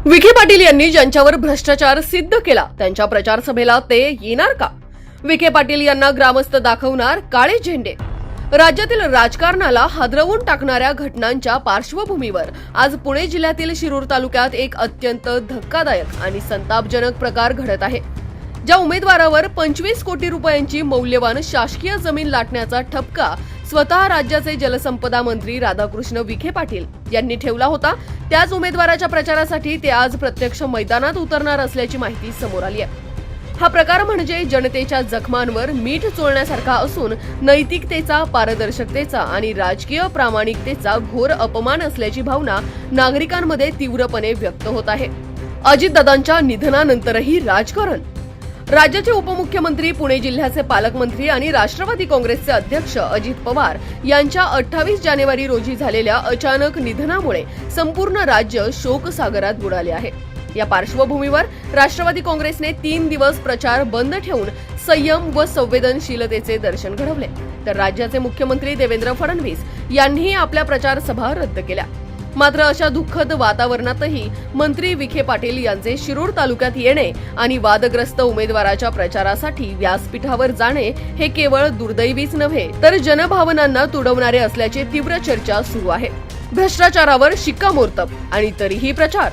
विखे पाटील यांनी ज्यांच्यावर भ्रष्टाचार सिद्ध केला त्यांच्या प्रचार सभेला ते येणार का? विखे पाटील यांना ग्रामस्थ दाखवणार काळे झेंडे. राज्यातील राजकारणाला हादरवून टाकणाऱ्या घटनांच्या पार्श्वभूमीवर आज पुणे जिल्ह्यातील शिरूर तालुक्यात एक अत्यंत धक्कादायक आणि संतापजनक प्रकार घडत आहे. ज्या उमेदवारावर 25 कोटी रुपयांची मौल्यवान शासकीय जमीन लाटण्याचा ठपका स्वतः राज्याचे जलसंपदा मंत्री राधाकृष्ण विखे पाटील यांनी ठेवला होता, त्याच उमेदवाराच्या प्रचारासाठी ते आज प्रत्यक्ष मैदानात उतरणार असल्याची माहिती समोर आली आहे. हा प्रकार म्हणजे जनतेच्या जखमांवर मीठ चोळण्यासारखा असून नैतिकतेचा, पारदर्शकतेचा आणि राजकीय प्रामाणिकतेचा घोर अपमान असल्याची भावना नागरिकांमध्ये तीव्रपणे व्यक्त होत आहे. अजितदादांच्या निधनानंतरही राजकारण. राज्याचे उपमुख्यमंत्री, पुणे जिल्ह्याचे पालकमंत्री आणि राष्ट्रवादी काँग्रेसचे अध्यक्ष अजित पवार यांच्या 28 जानेवारी रोजी झालेल्या अचानक निधनामुळे संपूर्ण राज्य शोकसागरात बुडाले आहे. या पार्श्वभूमीवर राष्ट्रवादी काँग्रेसने 3 दिवस प्रचार बंद ठेवून संयम व संवेदनशीलतेचे दर्शन घडवले, तर राज्याचे मुख्यमंत्री देवेंद्र फडणवीस यांनीही आपल्या प्रचार सभा रद्द केल्या. मात्र अशा दुःखद वातावरणातही मंत्री विखे पाटील यांचे शिरूर तालुक्यात येणे आणि वादग्रस्त उमेदवाराच्या प्रचारासाठी व्यासपीठावर जाणे हे केवळ दुर्दैवीच नव्हे तर जनभावनांना तुडवणारे असल्याची तीव्र चर्चा सुरू आहे. भ्रष्टाचारावर शिक्कामोर्तब आणि तरीही प्रचार.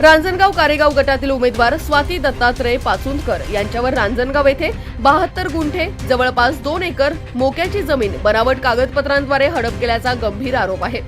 रांजणगाव कारेगाव गटातील उमेदवार स्वाती दत्तात्रय पाचुंदकर यांच्यावर रांजणगाव येथे 72 गुंठे जवळपास 2 एकर मोक्याची जमीन बनावट कागदपत्रांद्वारे हडप केल्याचा गंभीर आरोप आहे.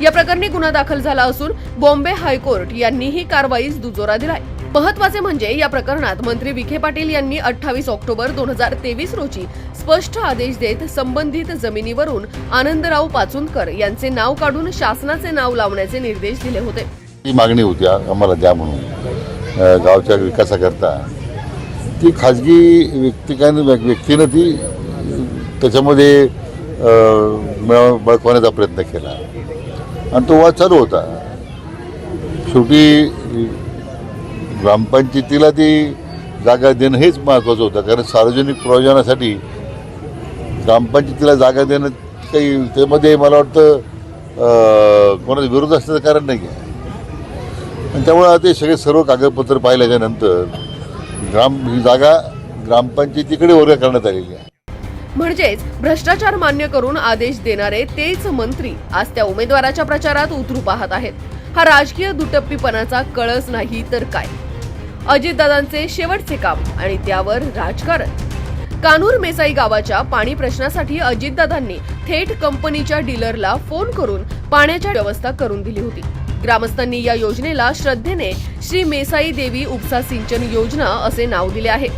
या प्रकरणी गुन्हा दाखल झाला असून बॉम्बे हायकोर्ट यांनीही कारवाईस दुजोरा दिलाय. महत्वाचे म्हणजे या प्रकरणात मंत्री विखे पाटील यांनी 28 ऑक्टोबर 2023 रोजी स्पष्ट आदेश देत संबंधित जमिनीवरून आनंदराव पाचुंदकर यांचे नाव काढून शासनाचे नाव लावण्याचे निर्देश दिले होते. ती मागणी होती आम्हाला द्या म्हणून गावच्या विकासाकरता. ती खाजगी व्यक्तीनं ती त्याच्यामध्ये बळकवण्याचा प्रयत्न केला आणि तो वाद चालू होता. शेवटी ग्रामपंचायतीला ती जागा देणं हेच महत्त्वाचं होतं, कारण सार्वजनिक प्रयोजनासाठी ग्रामपंचायतीला जागा देणं काही त्यामध्ये मला वाटतं कोणाचा विरोध असण्याचं कारण नाही आहे. आणि त्यामुळे ते सर्व कागदपत्र पाहिल्याच्यानंतर ही जागा ग्रामपंचायतीकडे वर्ग करण्यात आलेली आहे. म्हणजेच भ्रष्टाचार मान्य करून आदेश देणारे तेच मंत्री आज त्या उमेदवाराच्या प्रचारात उतरू पाहत आहेत. हा राजकीय दुटप्पीपणाचा कळस नाही तर काय? अजितदादांचे शेवटचे काम आणि त्यावर राजकारण. कान्हूर मेसाई गावाच्या पाणी प्रश्नासाठी अजितदादांनी थेट कंपनीच्या डीलरला फोन करून पाण्याची व्यवस्था करून दिली होती. ग्रामस्थांनी या योजनेला श्रद्धेने श्री मेसाई देवी उपसा सिंचन योजना असे नाव दिले आहे.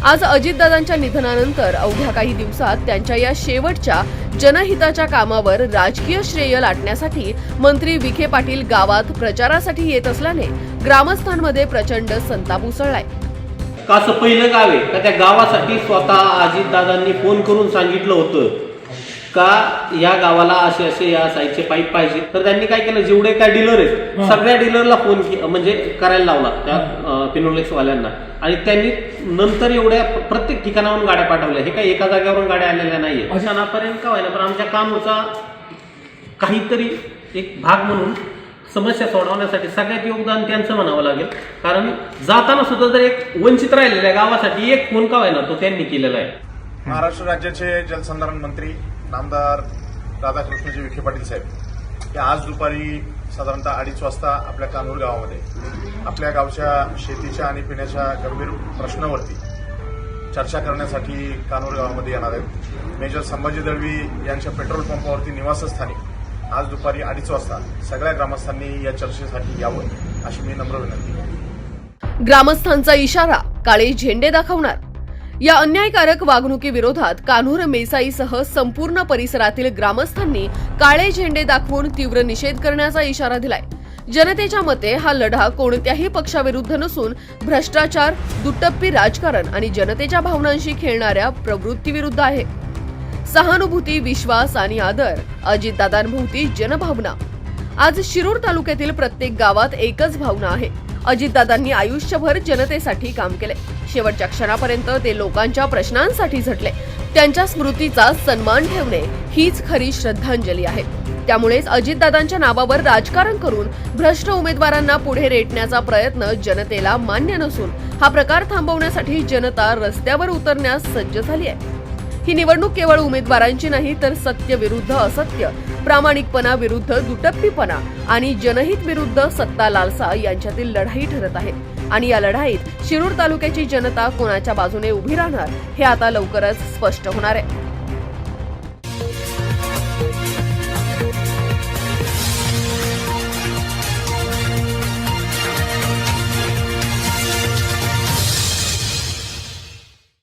आज अजितदादांच्या निधनानंतर अवघ्या काही दिवसात त्यांच्या या शेवटच्या जनहिताच्या कामावर राजकीय श्रेय लाटण्यासाठी मंत्री विखे पाटील गावात प्रचारासाठी येत असल्याने ग्रामस्थांमध्ये प्रचंड संताप उसळलाय. का असं पहिलं गाव आहे का त्या गावासाठी स्वतः अजितदादांनी फोन करून सांगितलं होतं का या गावाला असे असे या साईडचे पाईप पाहिजे, तर त्यांनी काय केलं, जेवढे काय डीलर आहेत सगळ्या डीलरला फोन म्हणजे करायला लावला त्या फिनोलेक्स वाल्यांना, आणि त्यांनी नंतर एवढ्या प्रत्येक ठिकाणावरून गाड्या पाठवल्या. हे काही एका जागेवरून गाड्या आलेल्या नाहीये. अशापर्यंत का व्हायला, पण आमच्या कामाचा काहीतरी एक भाग म्हणून समस्या सोडवण्यासाठी सगळ्यात योगदान त्यांचं म्हणावं लागेल. कारण जाताना सुद्धा जर एक वंचित राहिलेल्या गावासाठी एक फोन का व्हायला तो त्यांनी केलेला आहे. महाराष्ट्र राज्याचे जलसंधारण मंत्री नामदार राधाकृष्णजी विखे पाटील साहेब हे आज दुपारी साधारणतः 2:30 वाजता आपल्या कान्हूर गावामध्ये आपल्या गावच्या शेतीच्या आणि पिण्याच्या गंभीर प्रश्नावरती चर्चा करण्यासाठी कान्हूर गावामध्ये येणार आहेत. मेजर संभाजी दळवी यांच्या पेट्रोल पंपावरती निवासस्थानी आज दुपारी 2:30 वाजता सगळ्या ग्रामस्थांनी या चर्चेसाठी यावं अशी मी नम्र विनंती करतो. ग्रामस्थांचा इशारा, काळे झेंडे दाखवणार. या अन्यायकारक वागणुकीविरोधात कान्हूर मेसाईसह संपूर्ण परिसरातील ग्रामस्थांनी काळे झेंडे दाखवून तीव्र निषेध करण्याचा इशारा दिलाय. जनतेच्या मते हा लढा कोणत्याही पक्षाविरुद्ध नसून भ्रष्टाचार, दुटप्पी राजकारण आणि जनतेच्या भावनांशी खेळणाऱ्या प्रवृत्तीविरुद्ध आहे. सहानुभूती, विश्वास आणि आदर. अजितदादांभोवती जनभावना. आज शिरूर तालुक्यातील प्रत्येक गावात एकच भावना आहे. अजितदादांनी आयुष्यभर जनतेसाठी काम केले. शेवटच्या क्षणापर्यंत ते लोकांच्या प्रश्नांसाठी झटले. त्यांच्या स्मृतीचा सन्मान ठेवणे हीच खरी श्रद्धांजली आहे. त्यामुळेच अजितदादांच्या नावावर राजकारण करून भ्रष्ट उमेदवारांना पुढे रेटण्याचा प्रयत्न जनतेला मान्य नसून हा प्रकार थांबवण्यासाठी जनता रस्त्यावर उतरण्यास सज्ज झाली आहे. ही निवडणूक केवळ उमेदवारांची नाही तर सत्य विरुद्ध असत्य, प्रामाणिकपणा विरुद्ध दुटप्पीपणा आणि जनहित विरुद्ध सत्ता लालसा यांच्यातील लढाई ठरत आहे. आणि या लढाईत शिरूर तालुक्याची जनता कोणाच्या बाजूने उभी राहणार हे आता लवकरच स्पष्ट होणार आहे.